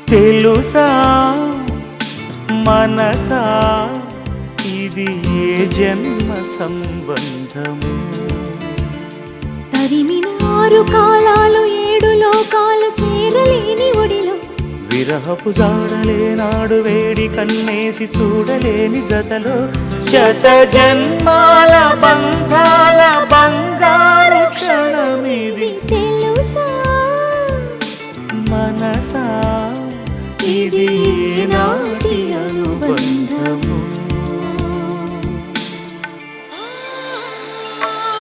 తెలుసా మనసా ఇది ఏ జన్మ సంబంధము తరిమిన 6 కాలాలు 7 లోకాలు చేరలేని ఒడిలో విరహపు జాడలేనాడు వేడి కన్నేసి చూడలేని జతలో శత జన్మాల బంధాల బంగారు క్షణమిది తెలుసా మనసా ఇది